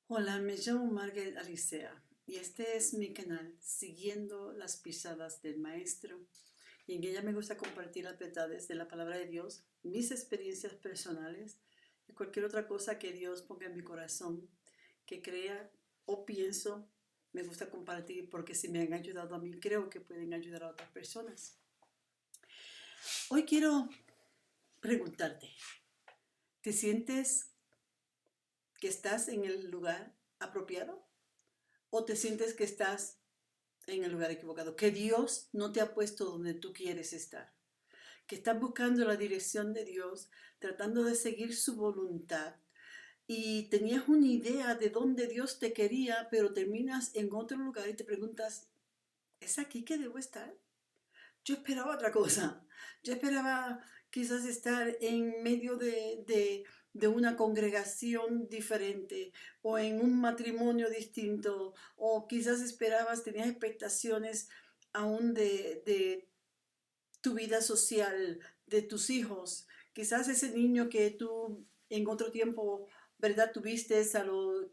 Hola, me llamo Margaret Alicea y este es mi canal, Siguiendo las pisadas del Maestro. Y en ella me gusta compartir las verdades de la palabra de Dios, mis experiencias personales y cualquier otra cosa que Dios ponga en mi corazón, que crea o pienso, me gusta compartir porque si me han ayudado a mí, creo que pueden ayudar a otras personas. Hoy quiero preguntarte, ¿te sientes que estás en el lugar apropiado? ¿O te sientes que estás en el lugar equivocado? Que Dios no te ha puesto donde tú quieres estar. Que estás buscando la dirección de Dios, tratando de seguir su voluntad. Y tenías una idea de dónde Dios te quería, pero terminas en otro lugar y te preguntas, ¿es aquí que debo estar? Yo esperaba otra cosa. Yo esperaba quizás estar en medio de una congregación diferente o en un matrimonio distinto o quizás esperabas, tenías expectaciones aún de tu vida social, de tus hijos. Quizás ese niño que tú en otro tiempo, ¿verdad? Tuviste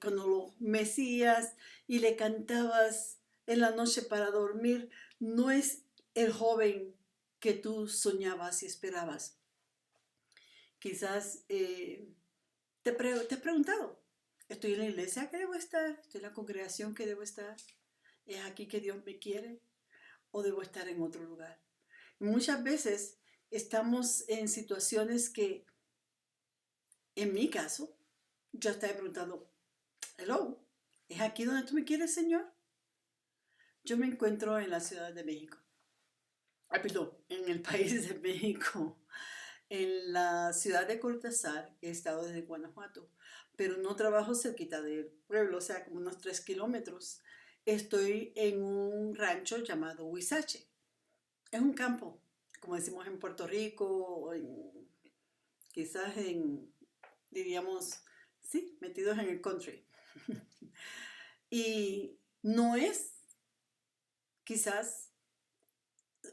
cuando lo mecías y le cantabas en la noche para dormir, no es el joven que tú soñabas y esperabas. Quizás te has preguntado, ¿estoy en la iglesia que debo estar? ¿Estoy en la congregación que debo estar? ¿Es aquí que Dios me quiere? ¿O debo estar en otro lugar? Muchas veces estamos en situaciones que, en mi caso, yo estaba preguntando, hello, ¿es aquí donde tú me quieres, Señor? Yo me encuentro en la Ciudad de México. Perdón, en el país de México, en la ciudad de Cortázar, estado de Guanajuato, pero no trabajo cerquita del pueblo, o sea, como unos 3 kilómetros. Estoy en un rancho llamado Huizache. Es un campo, como decimos en Puerto Rico, o quizás diríamos, sí, metidos en el country. Y no es, quizás,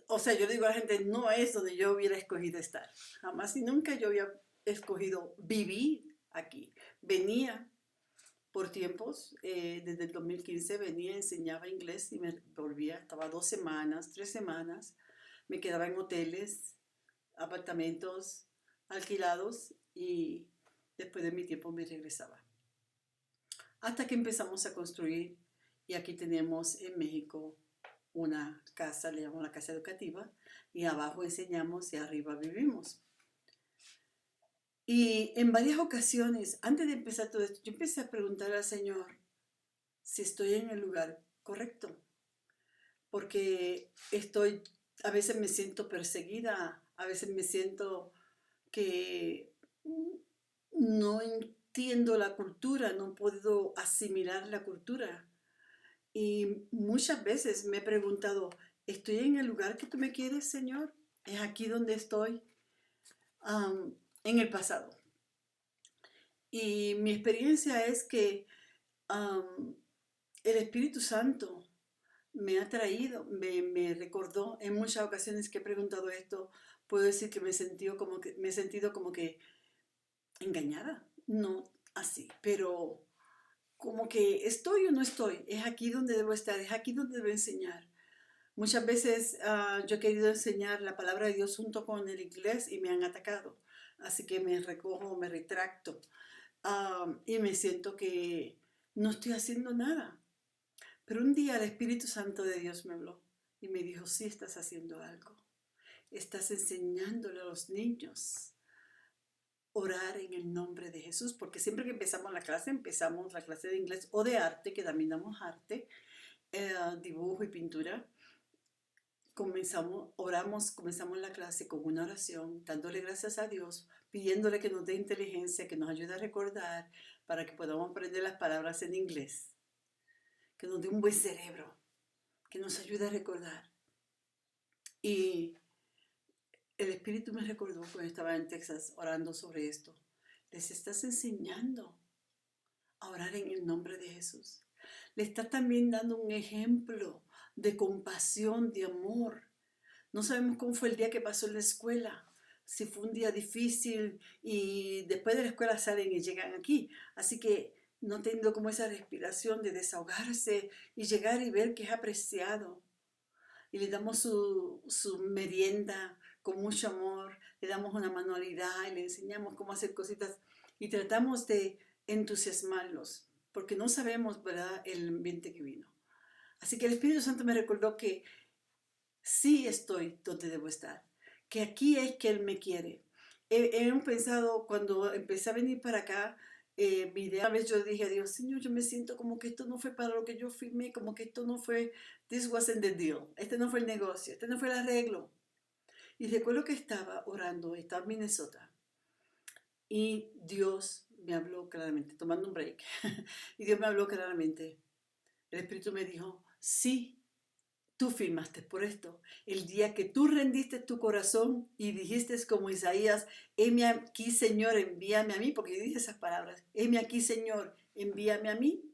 o sea, yo le digo a la gente, no es donde yo hubiera escogido estar. Jamás y nunca yo había escogido vivir aquí. Venía por tiempos, desde el 2015 venía, enseñaba inglés y me volvía, estaba 2 semanas, 3 semanas, me quedaba en hoteles, apartamentos alquilados y después de mi tiempo me regresaba. Hasta que empezamos a construir y aquí tenemos en México una casa, le llamamos la casa educativa, y abajo enseñamos y arriba vivimos. Y en varias ocasiones, antes de empezar todo esto, yo empecé a preguntar al Señor si estoy en el lugar correcto, porque a veces me siento perseguida, a veces me siento que no entiendo la cultura, no puedo asimilar la cultura. Y muchas veces me he preguntado, ¿estoy en el lugar que tú me quieres, Señor? ¿Es aquí donde estoy? En el pasado. Y mi experiencia es que um, el Espíritu Santo me ha traído, me recordó en muchas ocasiones que he preguntado esto, puedo decir que me he sentido como que engañada, no así, pero como que estoy o no estoy, es aquí donde debo estar, es aquí donde debo enseñar. Muchas veces yo he querido enseñar la palabra de Dios junto con el inglés y me han atacado, así que me recojo, me retracto y me siento que no estoy haciendo nada. Pero un día el Espíritu Santo de Dios me habló y me dijo, sí estás haciendo algo, estás enseñándole a los niños orar en el nombre de Jesús, porque siempre que empezamos la clase de inglés o de arte, que también damos arte, dibujo y pintura. Comenzamos la clase con una oración, dándole gracias a Dios, pidiéndole que nos dé inteligencia, que nos ayude a recordar para que podamos aprender las palabras en inglés, que nos dé un buen cerebro, que nos ayude a recordar. Y el Espíritu me recordó cuando estaba en Texas orando sobre esto. Les estás enseñando a orar en el nombre de Jesús. Le estás también dando un ejemplo de compasión, de amor. No sabemos cómo fue el día que pasó en la escuela, si fue un día difícil y después de la escuela salen y llegan aquí. Así que no teniendo como esa respiración de desahogarse y llegar y ver que es apreciado. Y le damos su merienda con mucho amor, le damos una manualidad y le enseñamos cómo hacer cositas y tratamos de entusiasmarlos, porque no sabemos, ¿verdad?, el ambiente que vino. Así que el Espíritu Santo me recordó que sí estoy donde debo estar, que aquí es que Él me quiere. Hemos pensado, cuando empecé a venir para acá, una vez yo dije a Dios, Señor, yo me siento como que esto no fue para lo que yo firmé, como que esto no fue, this wasn't the deal, este no fue el negocio, este no fue el arreglo. Y recuerdo que estaba orando, estaba en Minnesota, y Dios me habló claramente, tomando un break, y Dios me habló claramente. El Espíritu me dijo, sí, tú firmaste por esto. El día que tú rendiste tu corazón y dijiste como Isaías, heme aquí, Señor, envíame a mí, porque yo dije esas palabras, heme aquí, Señor, envíame a mí,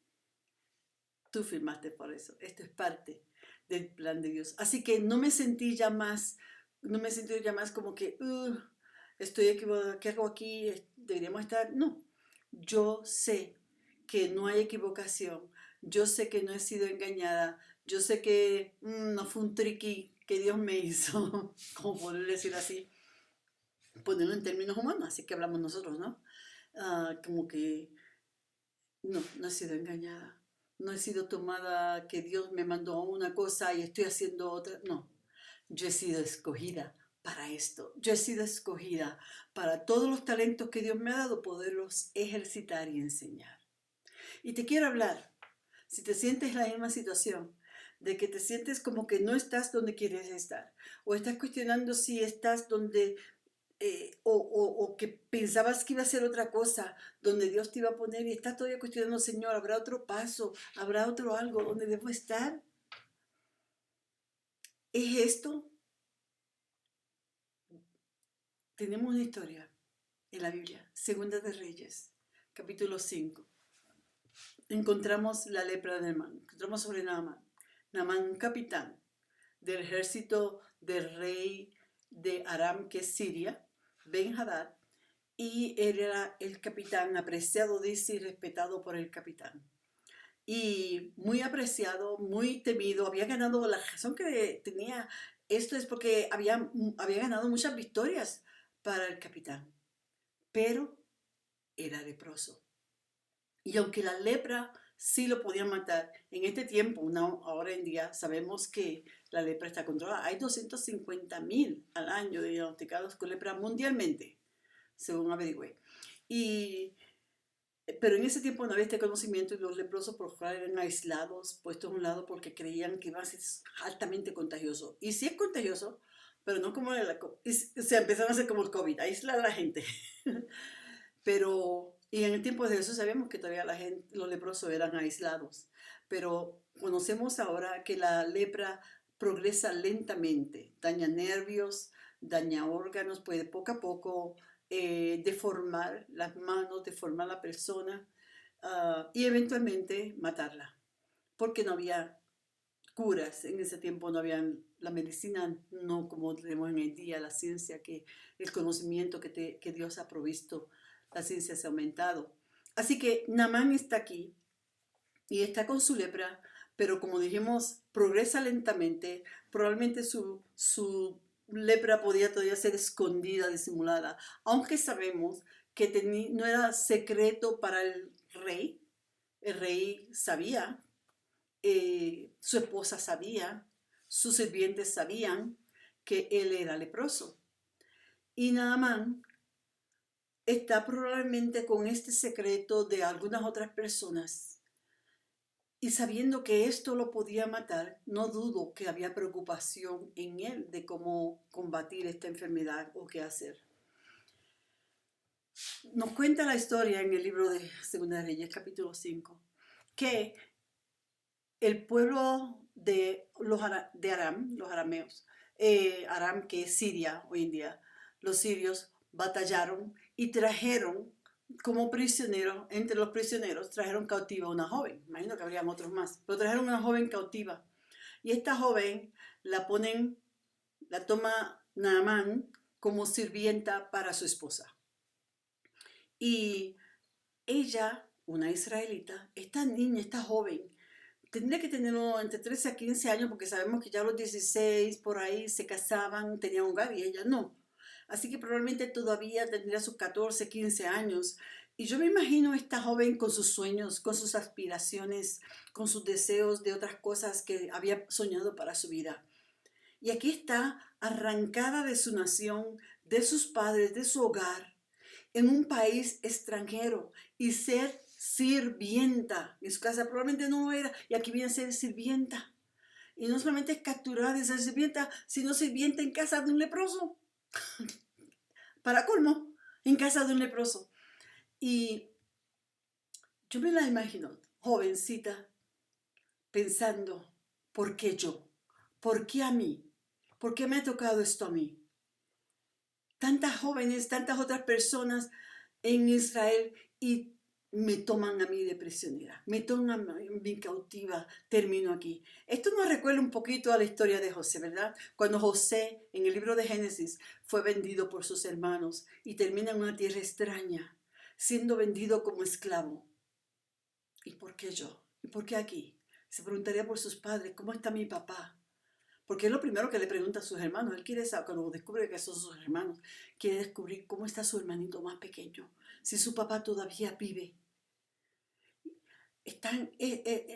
tú firmaste por eso. Esto es parte del plan de Dios. Así que no me sentí ya más, no me sentí ya más como que, estoy equivocada, ¿qué hago aquí? ¿Deberíamos estar? No, yo sé que no hay equivocación, yo sé que no he sido engañada, yo sé que no fue un triqui que Dios me hizo, como poder decir así, ponerlo en términos humanos, así que hablamos nosotros, ¿no? Como que no he sido engañada, no he sido tomada que Dios me mandó una cosa y estoy haciendo otra, no, yo he sido escogida para esto, yo he sido escogida para todos los talentos que Dios me ha dado, poderlos ejercitar y enseñar. Y te quiero hablar, si te sientes en la misma situación, de que te sientes como que no estás donde quieres estar, o estás cuestionando si estás donde, o que pensabas que iba a ser otra cosa, donde Dios te iba a poner y estás todavía cuestionando, Señor, ¿habrá otro paso? ¿Habrá otro algo donde debo estar? ¿Es esto? Tenemos una historia en la Biblia, Segunda de Reyes, capítulo 5. Encontramos la lepra de Naamán, encontramos sobre Naamán. Naamán, un capitán del ejército del rey de Aram, que es Siria, Ben-Hadad, y él era el capitán, apreciado, dice, y respetado por el capitán. Y muy apreciado, muy temido, había ganado, la razón que tenía esto es porque había ganado muchas victorias para el capitán, pero era leproso. Y aunque la lepra sí lo podía matar, en este tiempo, ahora en día, sabemos que la lepra está controlada. Hay 250.000 al año diagnosticados con lepra mundialmente, según averigüé. Pero en ese tiempo no había este conocimiento y los leprosos por lo general eran aislados, puestos a un lado porque creían que iba a ser altamente contagioso. Y sí es contagioso, pero no como se empezaron a hacer como el COVID, aislar a la gente. Pero, y en el tiempo de Jesús sabemos que todavía la gente, los leprosos eran aislados, pero conocemos ahora que la lepra progresa lentamente, daña nervios, daña órganos, puede poco a poco deformar las manos, deformar la persona y eventualmente matarla, porque no había curas, en ese tiempo no había la medicina, no como tenemos en el día, la ciencia, que el conocimiento que Dios ha provisto, la ciencia se ha aumentado. Así que Naamán está aquí y está con su lepra, pero como dijimos, progresa lentamente, probablemente su lepra podía todavía ser escondida, disimulada, aunque sabemos que no era secreto para el rey sabía, su esposa sabía, sus sirvientes sabían que él era leproso. Y Naamán está probablemente con este secreto de algunas otras personas. Y sabiendo que esto lo podía matar, no dudo que había preocupación en él de cómo combatir esta enfermedad o qué hacer. Nos cuenta la historia en el libro de Segunda de Reyes, capítulo 5, que el pueblo de Aram, los arameos, Aram que es Siria hoy en día, los sirios batallaron y trajeron como prisionero, entre los prisioneros, trajeron cautiva a una joven. Imagino que habrían otros más, pero trajeron una joven cautiva. Y esta joven la toma Naamán como sirvienta para su esposa. Y ella una israelita, esta niña, esta joven, tendría que tener entre 13 a 15 años, porque sabemos que ya a los 16 por ahí se casaban, tenían hogar y ella no. Así que probablemente todavía tendría sus 14, 15 años. Y yo me imagino a esta joven con sus sueños, con sus aspiraciones, con sus deseos de otras cosas que había soñado para su vida. Y aquí está arrancada de su nación, de sus padres, de su hogar, en un país extranjero y ser sirvienta. En su casa probablemente no lo era y aquí viene a ser sirvienta. Y no solamente es capturada de ser sirvienta, sino sirvienta en casa de un leproso. Para colmo, en casa de un leproso. Y yo me la imagino, jovencita, pensando, ¿por qué yo? ¿Por qué a mí? ¿Por qué me ha tocado esto a mí? Tantas jóvenes, tantas otras personas en Israel y me toman a mí de prisionera, me toman a mí cautiva, termino aquí. Esto nos recuerda un poquito a la historia de José, ¿verdad? Cuando José, en el libro de Génesis, fue vendido por sus hermanos y termina en una tierra extraña, siendo vendido como esclavo. ¿Y por qué yo? ¿Y por qué aquí? Se preguntaría por sus padres, ¿cómo está mi papá? Porque es lo primero que le pregunta a sus hermanos. Él quiere saber, cuando descubre que son sus hermanos, quiere descubrir cómo está su hermanito más pequeño, si su papá todavía vive.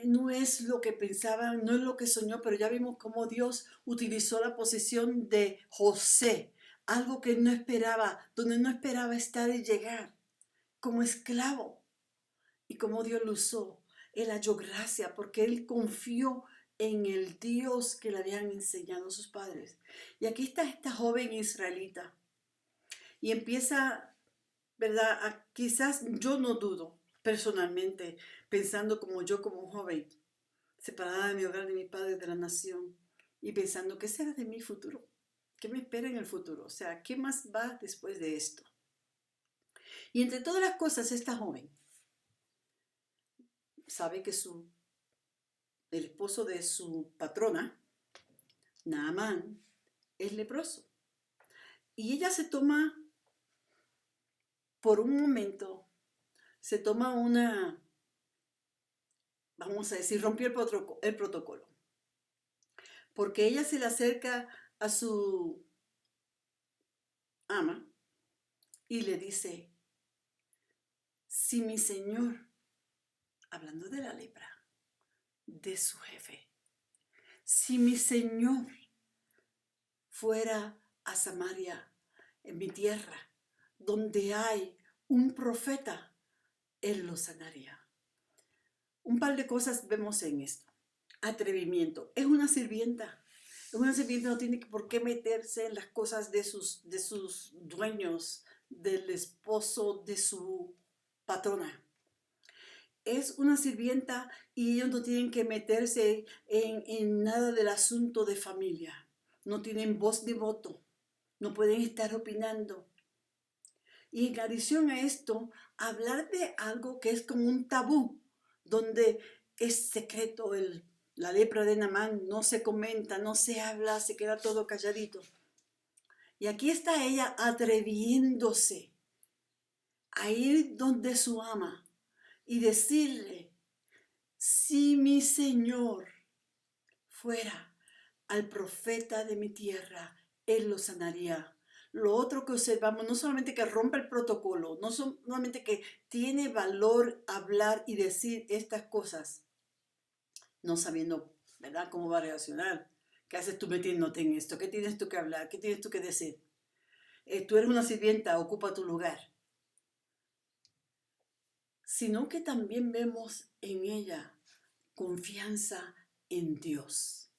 No es lo que pensaban, no es lo que soñó, pero ya vimos cómo Dios utilizó la posición de José, algo que no esperaba, donde no esperaba estar y llegar, como esclavo, y cómo Dios lo usó. Él halló gracia porque él confió en el Dios que le habían enseñado sus padres. Y aquí está esta joven israelita y empieza, ¿verdad? Quizás yo no dudo personalmente, pensando como yo como joven, separada de mi hogar, de mi padre, de la nación, y pensando, ¿qué será de mi futuro? ¿Qué me espera en el futuro? O sea, ¿qué más va después de esto? Y entre todas las cosas, esta joven sabe que el esposo de su patrona, Naamán, es leproso. Y ella se toma, por un momento, se toma vamos a decir, rompió el protocolo. Porque ella se le acerca a su ama y le dice, si mi señor, hablando de la lepra, de su jefe, si mi señor fuera a Samaria, en mi tierra, donde hay un profeta, él lo sanaría. Un par de cosas vemos en esto. Atrevimiento. Es una sirvienta. Una sirvienta no tiene por qué meterse en las cosas de sus dueños, del esposo de su patrona. Es una sirvienta y ellos no tienen que meterse en nada del asunto de familia. No tienen voz ni voto. No pueden estar opinando. Y en adición a esto, hablar de algo que es como un tabú, donde es secreto, la lepra de Naamán no se comenta, no se habla, se queda todo calladito. Y aquí está ella atreviéndose a ir donde su ama y decirle, si mi Señor fuera al profeta de mi tierra, él lo sanaría. Lo otro que observamos, no solamente que rompe el protocolo, no solamente que tiene valor hablar y decir estas cosas, no sabiendo, ¿verdad?, cómo va a reaccionar. ¿Qué haces tú metiéndote en esto? ¿Qué tienes tú que hablar? ¿Qué tienes tú que decir? Tú eres una sirvienta, ocupa tu lugar. Sino que también vemos en ella confianza en Dios.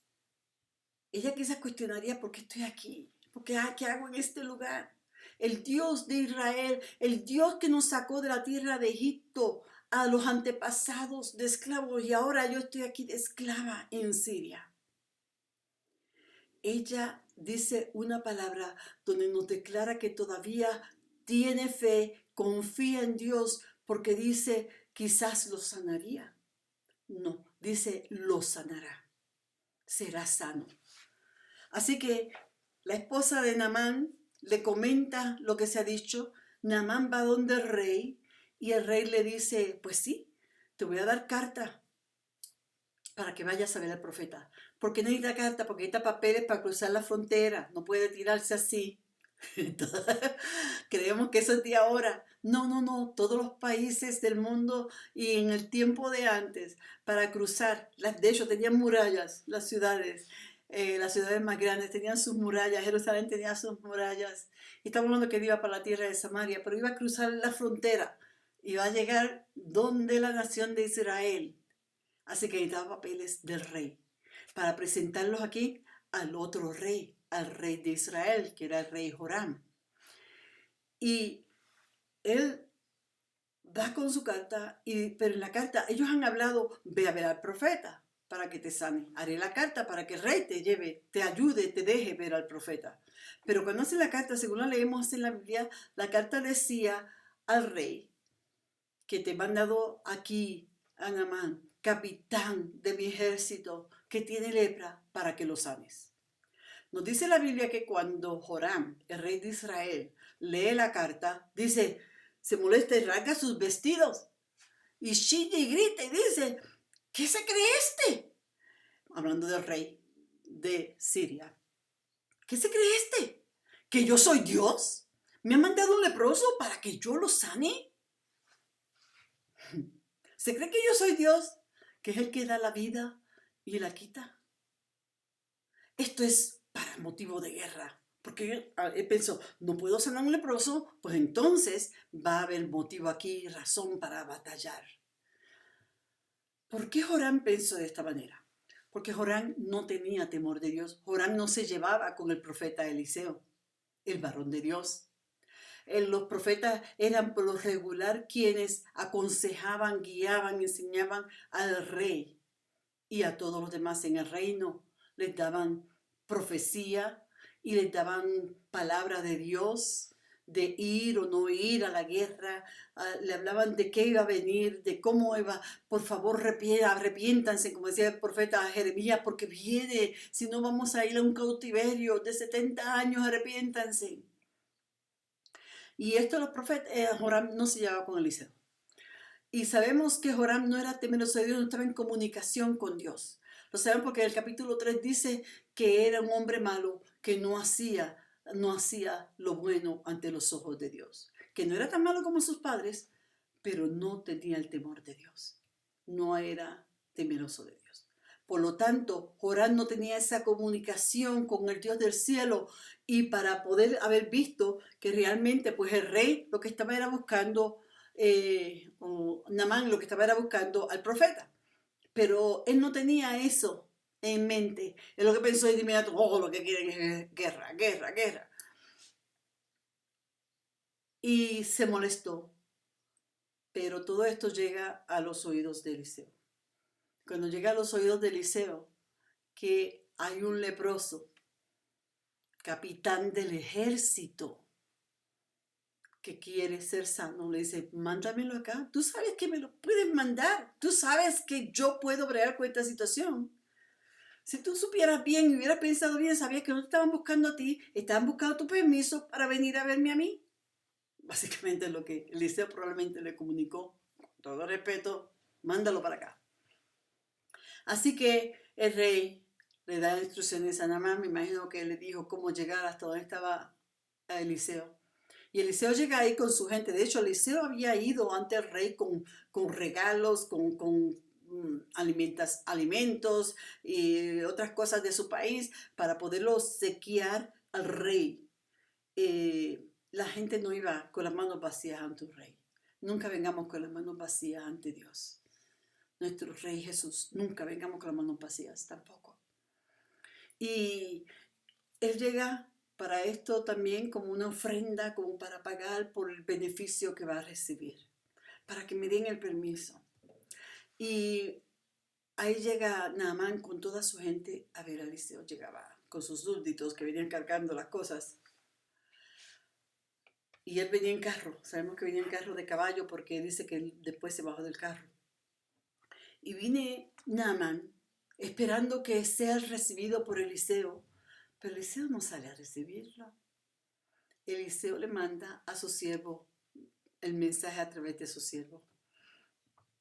Ella quizás cuestionaría por qué estoy aquí, qué hago en este lugar. El Dios de Israel, el Dios que nos sacó de la tierra de Egipto a los antepasados de esclavos y ahora yo estoy aquí de esclava en Siria. Ella dice una palabra donde nos declara que todavía tiene fe, confía en Dios, porque dice quizás lo sanaría. No, dice lo sanará, será sano. Así que la esposa de Naamán le comenta lo que se ha dicho. Naamán va donde el rey Y el rey le dice, pues sí, te voy a dar carta para que vayas a ver al profeta. ¿Por qué necesita carta? Porque necesita papeles para cruzar la frontera. No puede tirarse así. Creemos que eso es de ahora. No, no, no. Todos los países del mundo y en el tiempo de antes, para cruzar, de hecho tenían murallas, las ciudades más grandes tenían sus murallas, Jerusalén tenía sus murallas. Y estamos hablando que iba para la tierra de Samaria, pero iba a cruzar la frontera, iba a llegar donde la nación de Israel. Así que necesitaba papeles del rey para presentarlos aquí al otro rey, al rey de Israel, que era el rey Joram. Y él va con su carta, pero en la carta ellos han hablado, ve a ver al profeta para que te sane. Haré la carta para que el rey te lleve, te ayude, te deje ver al profeta. Pero cuando hace la carta, según la leemos en la Biblia, la carta decía al rey que te he mandado aquí a Naamán, capitán de mi ejército, que tiene lepra, para que lo sanes. Nos dice la Biblia que cuando Joram, el rey de Israel, lee la carta, dice, se molesta y rasga sus vestidos y chilla y grita y dice, ¿qué se cree este? Hablando del rey de Siria. ¿Qué se cree este? ¿Que yo soy Dios? ¿Me ha mandado un leproso para que yo lo sane? ¿Se cree que yo soy Dios? Que es el que da la vida y la quita. Esto es para motivo de guerra. Porque él pensó, no puedo sanar a un leproso, pues entonces va a haber motivo aquí, razón para batallar. ¿Por qué Joram pensó de esta manera? Porque Joram no tenía temor de Dios. Joram no se llevaba con el profeta Eliseo, el varón de Dios. Los profetas eran por lo regular quienes aconsejaban, guiaban, enseñaban al rey y a todos los demás en el reino. Les daban profecía y les daban palabra de Dios, de ir o no ir a la guerra. Le hablaban de qué iba a venir, de cómo iba. Por favor, arrepiéntanse, como decía el profeta Jeremías, porque viene, si no vamos a ir a un cautiverio de 70 años, arrepiéntanse. Y esto los profetas, Joram no se llevaba con Eliseo. Y sabemos que Joram no era temeroso de Dios, no estaba en comunicación con Dios. Lo sabemos porque el capítulo 3 dice que era un hombre malo, que no hacía lo bueno ante los ojos de Dios. Que no era tan malo como sus padres, pero no tenía el temor de Dios. No era temeroso de Dios. Por lo tanto, Joram no tenía esa comunicación con el Dios del cielo, y para poder haber visto que realmente pues el rey lo que estaba era buscando, Naamán lo que estaba era buscando al profeta. Pero él no tenía eso en mente. Él lo que pensó de inmediato, oh, lo que quieren es guerra, guerra, guerra. Y se molestó. Pero todo esto llega a los oídos de Eliseo. Cuando llega a los oídos de Eliseo que hay un leproso, capitán del ejército, que quiere ser sano, le dice, mándamelo acá. Tú sabes que me lo puedes mandar. Tú sabes que yo puedo bregar con esta situación. Si tú supieras bien y hubieras pensado bien, sabías que no te estaban buscando a ti, estaban buscando tu permiso para venir a verme a mí. Básicamente lo que Eliseo probablemente le comunicó, con todo respeto, mándalo para acá. Así que el rey le da instrucciones a Naamán, me imagino que le dijo cómo llegar hasta donde estaba Eliseo. Y Eliseo llega ahí con su gente. De hecho, Eliseo había ido ante el rey con regalos, con alimentos y otras cosas de su país para poderlo obsequiar al rey. La gente no iba con las manos vacías ante un rey. Nunca vengamos con las manos vacías ante Dios. Nuestro Rey Jesús, nunca vengamos con las manos vacías tampoco. Y él llega para esto también como una ofrenda, como para pagar por el beneficio que va a recibir, para que me den el permiso. Y ahí llega Naamán con toda su gente a ver a Eliseo. Llegaba con sus súbditos que venían cargando las cosas. Y él venía en carro. Sabemos que venía en carro de caballo porque dice que él después se bajó del carro. Y viene Naamán esperando que sea recibido por Eliseo. Pero Eliseo no sale a recibirlo. Eliseo le manda a su siervo el mensaje a través de su siervo.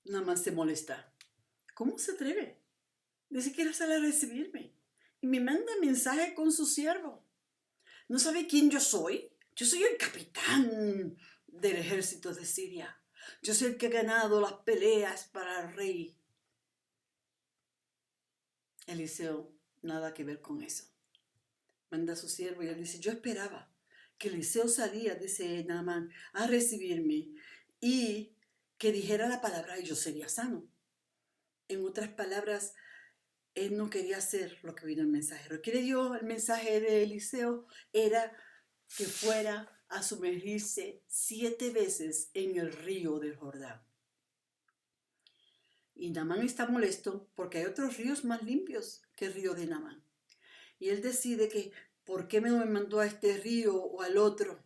Naamán se molesta. ¿Cómo se atreve? Ni siquiera sale a recibirme. Y me manda mensaje con su siervo. ¿No sabe quién yo soy? Yo soy el capitán del ejército de Siria. Yo soy el que ha ganado las peleas para el rey. Eliseo, nada que ver con eso. Manda a su siervo y él dice, yo esperaba que Eliseo salía, dice Naamán, a recibirme y que dijera la palabra y yo sería sano. En otras palabras, él no quería hacer lo que vino el mensajero. ¿Qué le dio el mensaje de Eliseo? Era que fuera a sumergirse 7 veces en el río del Jordán. Y Naamán está molesto porque hay otros ríos más limpios que el río de Naamán. Y él decide que, ¿por qué no me mandó a este río o al otro?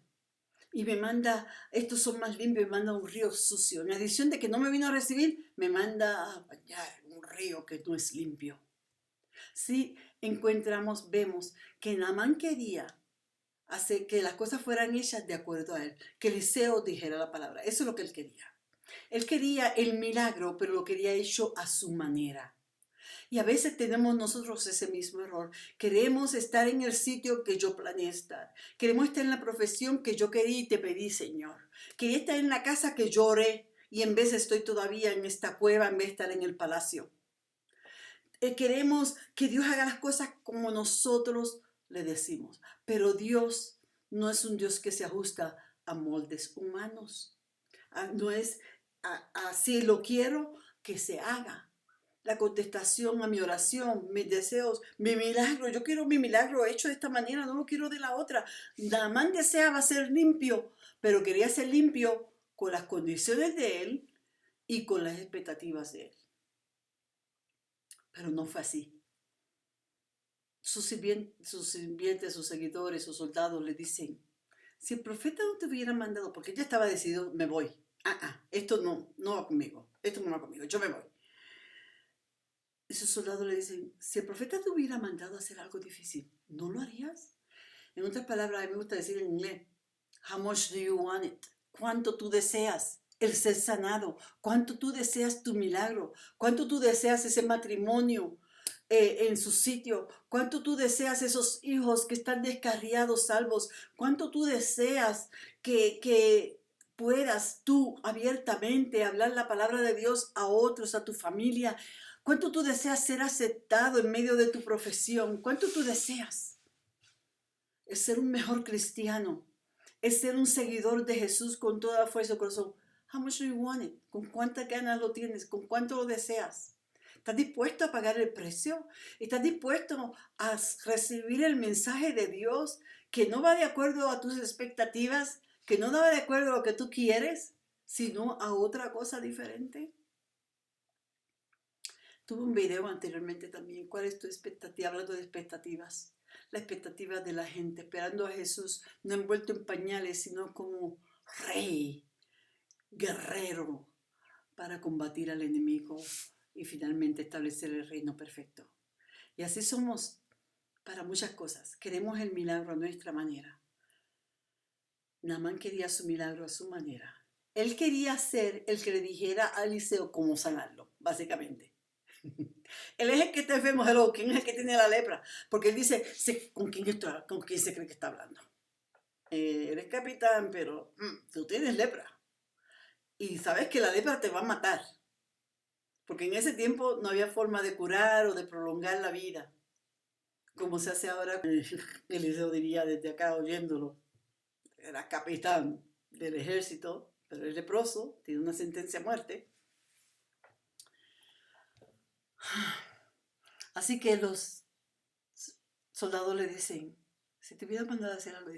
Y me manda, estos son más limpios, me manda un río sucio. En adición de que no me vino a recibir, me manda a bañar un río que no es limpio. Si vemos que Naamán quería hacer que las cosas fueran hechas de acuerdo a él, que Eliseo dijera la palabra. Eso es lo que él quería. Él quería el milagro, pero lo quería hecho a su manera. Y a veces tenemos nosotros ese mismo error. Queremos estar en el sitio que yo planeé estar. Queremos estar en la profesión que yo quería y te pedí, Señor. Quería estar en la casa que yo oré y en vez estoy todavía en esta cueva en vez de estar en el palacio. Queremos que Dios haga las cosas como nosotros le decimos. Pero Dios no es un Dios que se ajusta a moldes humanos. No es así lo quiero que se haga. La contestación a mi oración, mis deseos, mi milagro. Yo quiero mi milagro hecho de esta manera, no lo quiero de la otra. Naamán deseaba ser limpio, pero quería ser limpio con las condiciones de él y con las expectativas de él. Pero no fue así. Sus sirvientes, sus seguidores, sus soldados le dicen, si el profeta no te hubiera mandado, porque ya estaba decidido, me voy. Esto no va conmigo, esto no va conmigo, yo me voy. Y sus soldados le dicen, si el profeta te hubiera mandado a hacer algo difícil, ¿no lo harías? En otras palabras, a mí me gusta decir en inglés, how much do you want it? ¿Cuánto tú deseas el ser sanado? ¿Cuánto tú deseas tu milagro? ¿Cuánto tú deseas ese matrimonio en su sitio? ¿Cuánto tú deseas esos hijos que están descarriados, salvos? ¿Cuánto tú deseas que puedas tú abiertamente hablar la palabra de Dios a otros, a tu familia? ¿Cuánto tú deseas ser aceptado en medio de tu profesión? ¿Cuánto tú deseas? Es ser un mejor cristiano, es ser un seguidor de Jesús con toda fuerza de corazón. How much do you want it? ¿Con cuántas ganas lo tienes? ¿Con cuánto lo deseas? ¿Estás dispuesto a pagar el precio? ¿Estás dispuesto a recibir el mensaje de Dios que no va de acuerdo a tus expectativas, que no va de acuerdo a lo que tú quieres, sino a otra cosa diferente? Tuve un video anteriormente también. ¿Cuál es tu expectativa? Hablando de expectativas. La expectativa de la gente, esperando a Jesús, no envuelto en pañales, sino como rey, guerrero, para combatir al enemigo y finalmente establecer el reino perfecto. Y así somos para muchas cosas. Queremos el milagro a nuestra manera. Naamán quería su milagro a su manera. Él quería ser el que le dijera a Eliseo cómo sanarlo, básicamente. Él es el que está enfermo, ¿quién es el que tiene la lepra? Porque él dice, ¿con quién se cree que está hablando? Eres capitán, pero tú tienes lepra. Y sabes que la lepra te va a matar. Porque en ese tiempo no había forma de curar o de prolongar la vida. Como se hace ahora, Eliseo diría desde acá oyéndolo. Era capitán del ejército, pero es leproso, tiene una sentencia a muerte. Así que los soldados le dicen, si te hubiera mandado a hacer algo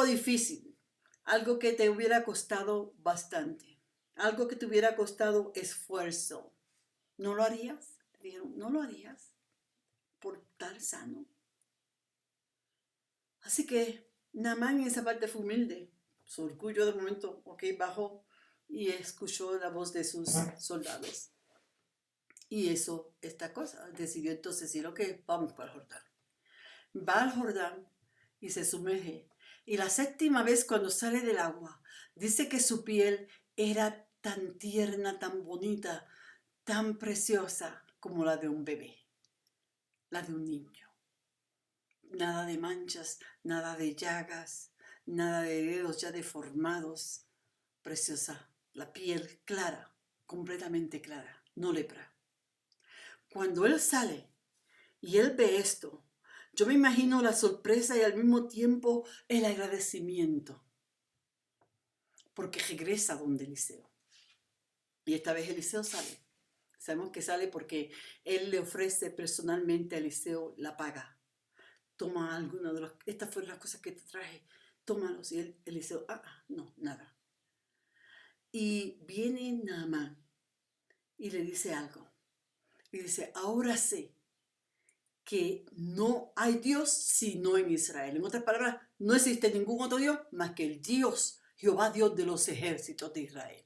difícil, algo que te hubiera costado bastante, algo que te hubiera costado esfuerzo, ¿no lo harías? Le dijeron, ¿no lo harías por estar sano? Así que Naamán en esa parte fue humilde, su orgullo de momento, bajó y escuchó la voz de sus soldados. Y eso, esta cosa, decidió entonces decir, vamos para el Jordán. Va al Jordán y se sumerge. Y la séptima vez cuando sale del agua, dice que su piel era tan tierna, tan bonita, tan preciosa como la de un bebé, la de un niño. Nada de manchas, nada de llagas, nada de dedos ya deformados. Preciosa, la piel clara, completamente clara, no lepra. Cuando él sale y él ve esto, yo me imagino la sorpresa y al mismo tiempo el agradecimiento, porque regresa donde Eliseo. Y esta vez Eliseo sale. Sabemos que sale porque él le ofrece personalmente a Eliseo la paga. Toma alguna de las, estas fueron las cosas que te traje, tómalos. Y Eliseo, no, nada. Y viene Naamán y le dice algo. Y dice, ahora sé que no hay Dios sino en Israel. En otras palabras, no existe ningún otro Dios más que el Dios, Jehová Dios de los ejércitos de Israel.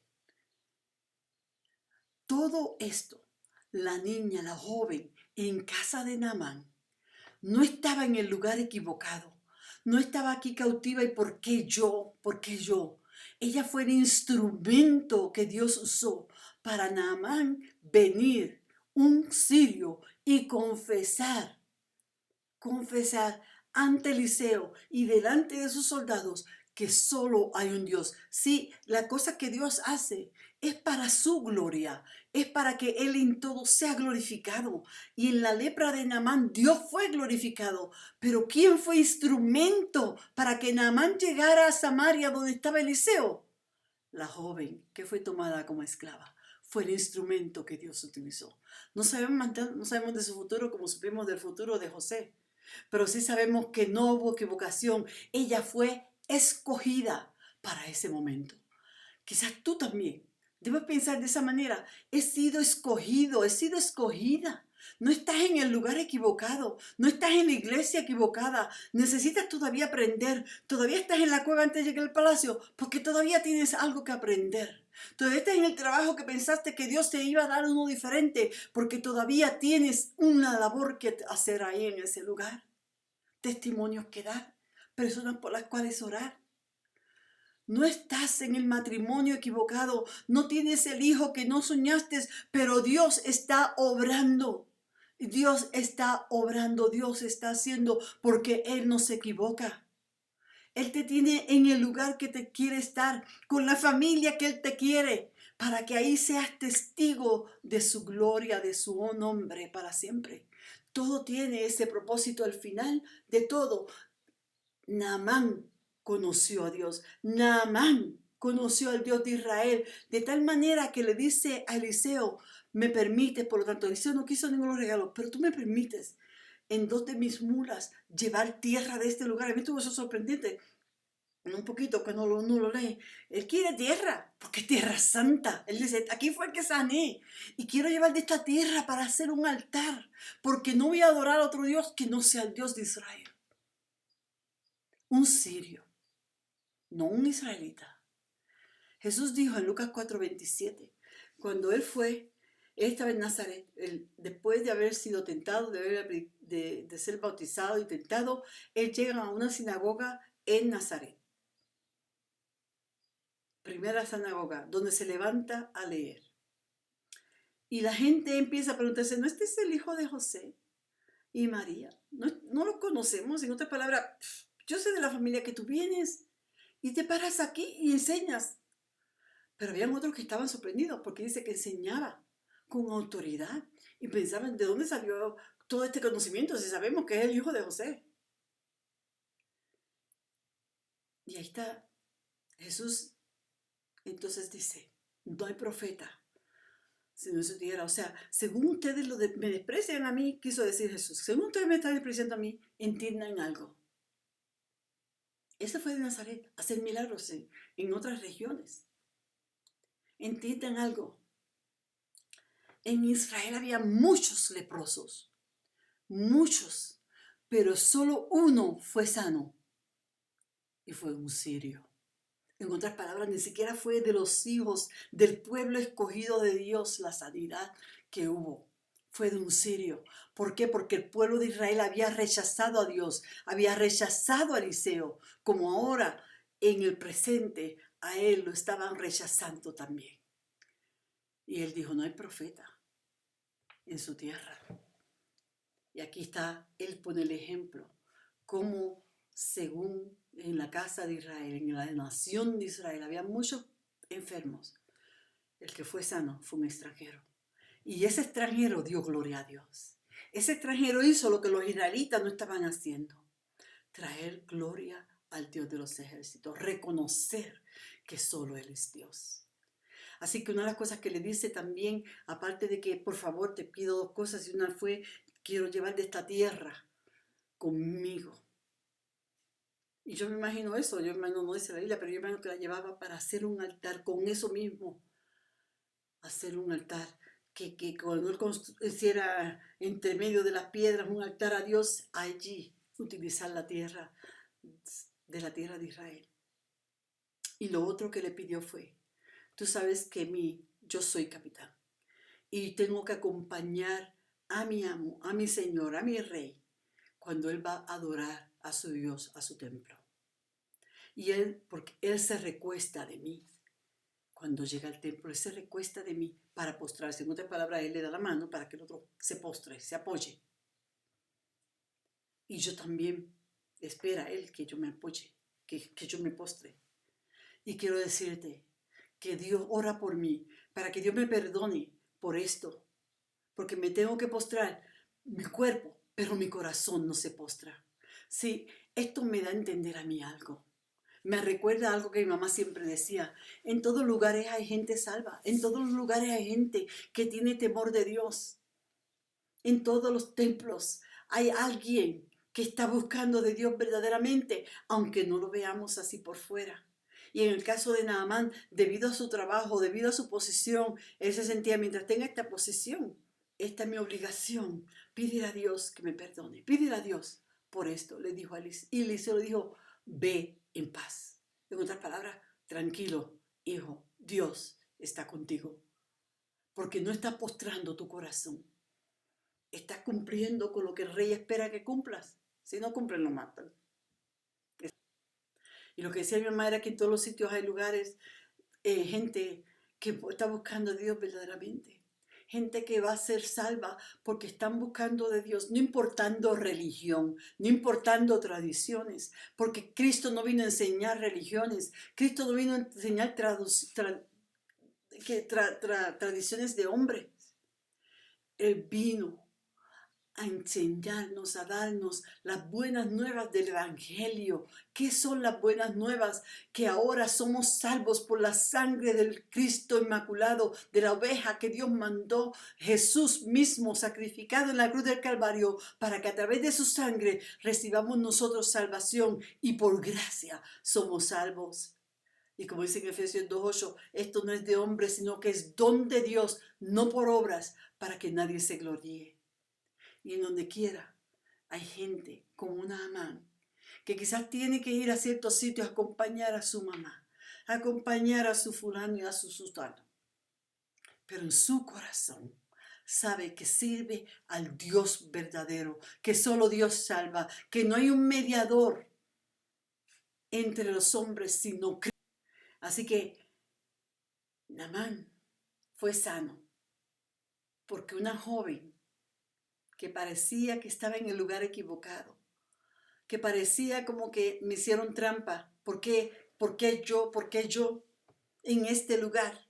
Todo esto, la niña, la joven, en casa de Naamán, no estaba en el lugar equivocado. No estaba aquí cautiva y ¿por qué yo? ¿Por qué yo? Ella fue el instrumento que Dios usó para Naamán venir, un sirio, y confesar ante Eliseo y delante de sus soldados que solo hay un Dios. Sí, la cosa que Dios hace es para su gloria, es para que Él en todo sea glorificado. Y en la lepra de Naamán Dios fue glorificado. Pero ¿quién fue instrumento para que Naamán llegara a Samaria donde estaba Eliseo? La joven que fue tomada como esclava. Fue el instrumento que Dios utilizó. No sabemos de su futuro como supimos del futuro de José, pero sí sabemos que no hubo equivocación. Ella fue escogida para ese momento. Quizás tú también debes pensar de esa manera. He sido escogido, he sido escogida. No estás en el lugar equivocado, no estás en la iglesia equivocada. Necesitas todavía aprender. Todavía estás en la cueva antes de llegar al palacio porque todavía tienes algo que aprender. Todavía estás en el trabajo que pensaste que Dios te iba a dar uno diferente porque todavía tienes una labor que hacer ahí en ese lugar. Testimonios que dar, personas por las cuales orar. No estás en el matrimonio equivocado, no tienes el hijo que no soñaste, pero Dios está obrando. Dios está obrando, Dios está haciendo porque Él no se equivoca. Él te tiene en el lugar que te quiere estar, con la familia que Él te quiere, para que ahí seas testigo de su gloria, de su nombre para siempre. Todo tiene ese propósito al final de todo. Naamán conoció a Dios. Naamán conoció al Dios de Israel de tal manera que le dice a Eliseo, me permites, por lo tanto, Eliseo no quiso ninguno regalo, pero tú me permites en 2 de mis mulas llevar tierra de este lugar. A mí estuvo eso sorprendente. Un poquito cuando uno lo lee, él quiere tierra, porque es tierra santa. Él dice, aquí fue que sané y quiero llevar de esta tierra para hacer un altar, porque no voy a adorar a otro Dios que no sea el Dios de Israel. Un sirio, no un israelita. Jesús dijo en Lucas 4:27, cuando él estaba en Nazaret, después de haber sido tentado, de ser bautizado y tentado, él llega a una sinagoga en Nazaret. Primera sinagoga, donde se levanta a leer. Y la gente empieza a preguntarse, ¿no este es el hijo de José y María? No lo conocemos, en otras palabras, yo sé de la familia que tú vienes y te paras aquí y enseñas. Pero habían otros que estaban sorprendidos porque dice que enseñaba con autoridad y pensaban, ¿de dónde salió todo este conocimiento si sabemos que es el hijo de José? Y ahí está Jesús. Entonces dice, no hay profeta si no se diera. O sea, según ustedes me desprecian a mí, quiso decir Jesús, según ustedes me están despreciando a mí, entiendan algo. Ese fue de Nazaret, hacer milagros en otras regiones. Entiendan algo. En Israel había muchos leprosos, muchos, pero solo uno fue sano y fue un sirio. En otras palabras, ni siquiera fue de los hijos del pueblo escogido de Dios la sanidad que hubo. fue de un sirio. ¿Por qué? Porque el pueblo de Israel había rechazado a Dios, había rechazado a Eliseo, como ahora en el presente a él lo estaban rechazando también. Y él dijo, no hay profeta en su tierra. Y aquí está, él pone el ejemplo, como según en la casa de Israel, en la nación de Israel, había muchos enfermos. El que fue sano fue un extranjero. Y ese extranjero dio gloria a Dios. Ese extranjero hizo lo que los israelitas no estaban haciendo. Traer gloria al Dios de los ejércitos. Reconocer que solo Él es Dios. Así que una de las cosas que le dice también, aparte de que por favor te pido dos cosas, y una fue, quiero llevar de esta tierra conmigo. Y yo me imagino eso, yo me imagino, no dice la Biblia, pero yo me imagino que la llevaba para hacer un altar con eso mismo. Hacer un altar, que cuando él hiciera entre medio de las piedras un altar a Dios, allí utilizar la tierra de la tierra de Israel. Y lo otro que le pidió fue, tú sabes que yo soy capitán y tengo que acompañar a mi amo, a mi señor, a mi rey, cuando él va a adorar a su Dios, a su templo. Y él, porque él se recuesta de mí. Cuando llega al templo, él se recuesta de mí para postrarse. En otras palabras, él le da la mano para que el otro se postre, se apoye. Y yo también espera él que yo me apoye, que yo me postre. Y quiero decirte que Dios ora por mí, para que Dios me perdone por esto. Porque me tengo que postrar mi cuerpo, pero mi corazón no se postra. Sí, esto me da a entender a mí algo. Me recuerda algo que mi mamá siempre decía, en todos lugares hay gente salva, en todos los lugares hay gente que tiene temor de Dios. En todos los templos hay alguien que está buscando de Dios verdaderamente, aunque no lo veamos así por fuera. Y en el caso de Naamán, debido a su trabajo, debido a su posición, él se sentía, mientras tenga esta posición, esta es mi obligación, pídele a Dios que me perdone, pídele a Dios por esto, le dijo a Eliseo. Y Eliseo le dijo, ve en paz. En otras palabras, tranquilo, hijo, Dios está contigo, porque no está postrando tu corazón. Estás cumpliendo con lo que el rey espera que cumplas. Si no cumplen, lo matan. Y lo que decía mi mamá era que en todos los sitios hay lugares, gente que está buscando a Dios verdaderamente. Gente que va a ser salva porque están buscando de Dios, no importando religión, no importando tradiciones, porque Cristo no vino a enseñar religiones, Cristo no vino a enseñar tradiciones de hombres. Él vino a enseñarnos, a darnos las buenas nuevas del Evangelio. ¿Qué son las buenas nuevas? Que ahora somos salvos por la sangre del Cristo inmaculado, de la oveja que Dios mandó, Jesús mismo sacrificado en la cruz del Calvario, para que a través de su sangre recibamos nosotros salvación y por gracia somos salvos. Y como dice en Efesios 2:8, esto no es de hombre, sino que es don de Dios, no por obras, para que nadie se gloríe. Y en donde quiera hay gente como Naamán que quizás tiene que ir a ciertos sitios a acompañar a su mamá, a acompañar a su fulano y a su sultano. Pero en su corazón sabe que sirve al Dios verdadero, que solo Dios salva, que no hay un mediador entre los hombres sino Cristo. Así que Naamán fue sano porque una joven que parecía que estaba en el lugar equivocado, que parecía como que me hicieron trampa. ¿Por qué? ¿Por qué yo? ¿Por qué yo en este lugar?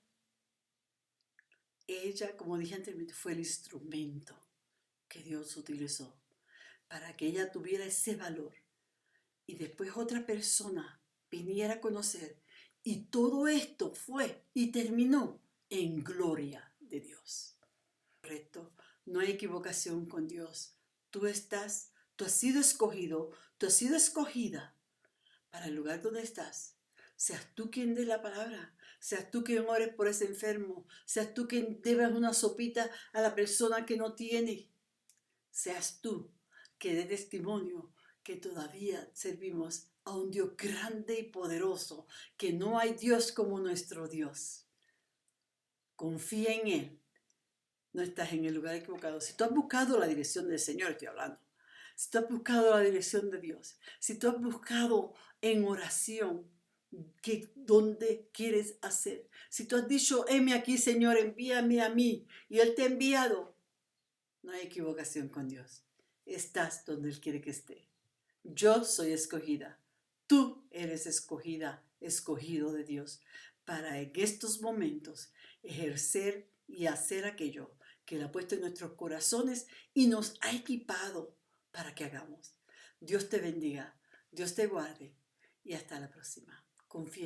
Ella, como dije anteriormente, fue el instrumento que Dios utilizó para que ella tuviera ese valor. Y después otra persona viniera a conocer. Y todo esto fue y terminó en gloria de Dios. Correcto, no hay equivocación con Dios. Tú has sido escogido, tú has sido escogida para el lugar donde estás. Seas tú quien dé la palabra, seas tú quien ores por ese enfermo, seas tú quien debas una sopita a la persona que no tiene, seas tú que dé testimonio que todavía servimos a un Dios grande y poderoso, que no hay Dios como nuestro Dios. Confía en Él. no estás en el lugar equivocado. Si tú has buscado la dirección del Señor, estoy hablando. Si tú has buscado la dirección de Dios, si tú has buscado en oración dónde quieres hacer, si tú has dicho, heme aquí, Señor, envíame a mí, y Él te ha enviado, no hay equivocación con Dios. Estás donde Él quiere que esté. Yo soy escogida. Tú eres escogida, escogido de Dios, para en estos momentos ejercer y hacer aquello que Él ha puesto en nuestros corazones y nos ha equipado para que hagamos. Dios te bendiga, Dios te guarde y hasta la próxima. Confía en